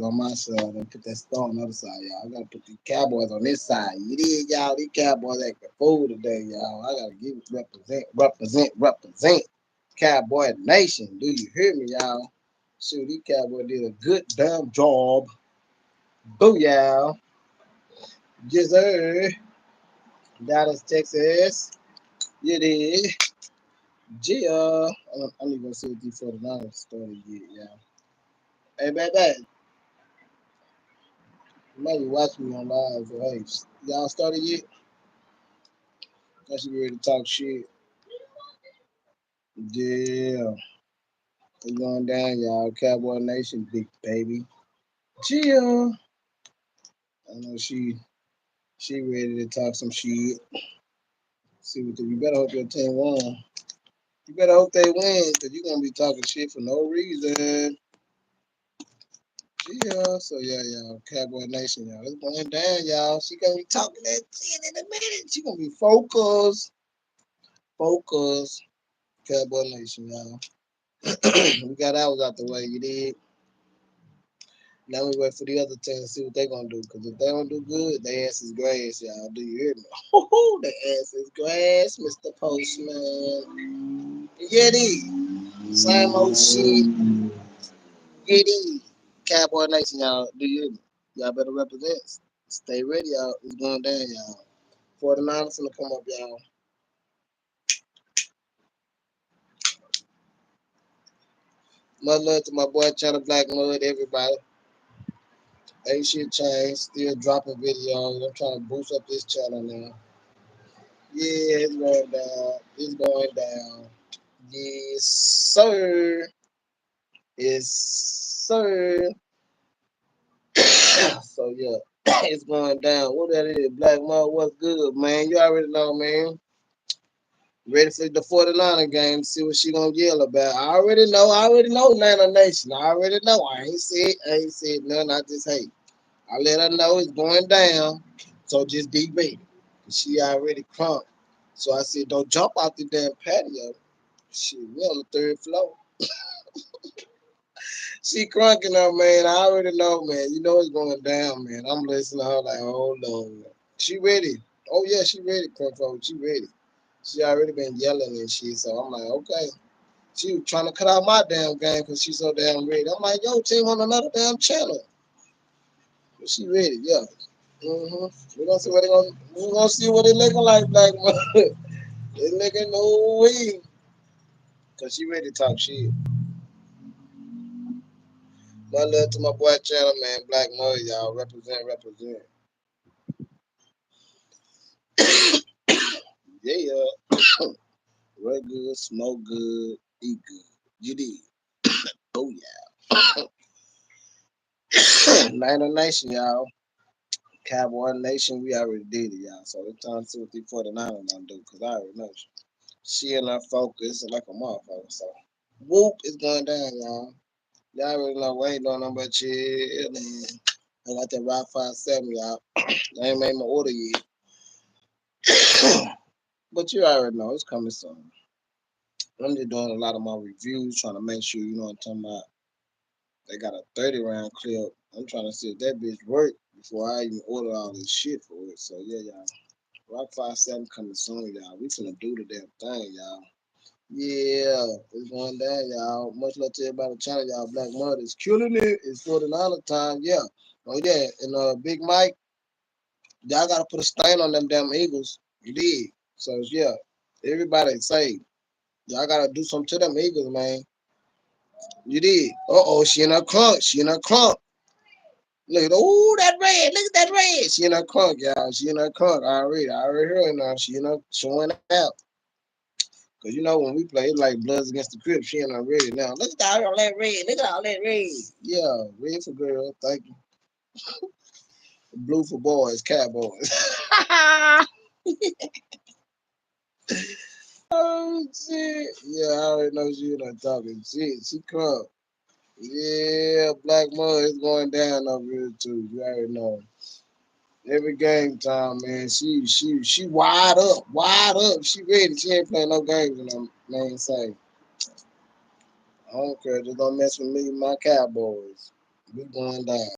on my side and put that star on the other side, y'all. I gotta put these Cowboys on this side. You did, y'all. These Cowboys acting fool today, y'all. I gotta give it represent. Cowboy Nation. Do you hear me, y'all? Shoot, these Cowboys did a good damn job. Boo, y'all. Yes, sir. Dallas, Texas. You did. Gia. I'm even gonna see what these 49ers started yet, y'all. Hey, baby. You might be watching me on live, but hey, y'all started yet? I should be ready to talk shit. Yeah. It's going down, y'all. Cowboy Nation, big baby. Gia. I know she ready to talk some shit. See what you better hope your team won. You better hope they win, cause you gonna be talking shit for no reason. Yeah, so yeah, y'all. Cowboy Nation, y'all. It's going down, y'all. She gonna be talking that shit in a minute. She gonna be focused. Focus. Cowboy Nation, y'all. We got ours out the way, you did. Now we wait for the other team to see what they gonna do. Cause if they don't do good, their ass is grass, y'all. Do you hear me? Their ass is grass, Mr. Postman. Yeah, it is. Same old shit. It is. Cowboy Nation, y'all. Do you hear me? Y'all better represent. Stay ready, y'all. It's going down, y'all. 49ers gonna come up, y'all. Much love to my boy Channel Black Mud, everybody. Ain't shit changed. Still dropping videos. I'm trying to boost up this channel now. Yeah, it's going down. It's going down. Yes, sir. Yes, sir. So yeah, it's going down. What that is? Black Mud, what's good, man? You already know, man. Ready for the 49er game, see what she gonna yell about. I already know Niner Nation. I already know. I ain't said nothing. I just hate. I let her know it's going down. So just be ready. She already crunk. So I said, don't jump out the damn patio. Shit, we on the third floor. She crunking her, man. I already know, man. You know it's going down, man. I'm listening to her like, hold on. She ready. Oh yeah, she ready, crunk folk. She ready. She already been yelling and shit. So I'm like, okay. She was trying to cut out my damn game because she's so damn ready. I'm like, yo, team on another damn channel. But she ready, yeah. We're gonna see what they gonna we're gonna see what it looking like, black man. It looking no way. Cause she ready to talk shit. My love to my boy channel, man. Black Mud, y'all. Represent. Yeah. Work good, smoke good, eat good. You did. Oh yeah. Niner Nation, y'all. Cowboy Nation, we already did it, y'all. So it's time to see what the 49ers gonna do, because I already know she in her focus like a motherfucker. So whoop is going down, y'all. Y'all already know we ain't doing nothing but chill, man. I got that Rock 5-7, y'all. I ain't made my order yet. But you already know it's coming soon. I'm just doing a lot of my reviews, trying to make sure you know what I'm talking about. They got a 30 round clip. I'm trying to see if that bitch work before I even order all this shit for it. So yeah, y'all. Rock 5-7 coming soon, y'all. We finna do the damn thing, y'all. Yeah, it's going down, y'all. Much love to everybody on the channel, y'all. Black Mud is killing it. It's 49 time, yeah. Oh yeah, and Big Mike, y'all gotta put a stain on them damn Eagles. You did. So yeah, everybody say y'all gotta do something to them Eagles, man. You did. She in her crunk. She in her crunk. Look at that red. Look at that red. She in her crunk, y'all. She in her crunk already. I already heard her now. She in her showing out. Cause you know when we play, it's like Bloods against the Crips. She ain't already now. Look at all that red. Look at all that red. Yeah, red for girl. Thank you. Blue for boys. Cowboys. Oh shit. Yeah, I already know she done talking shit. She crunk. Yeah, Black Mud is going down over here too. You already know. Every game time, man. She wide up. She ready. She ain't playing no games in them main side. I don't care. Just don't mess with me and my Cowboys. We going down.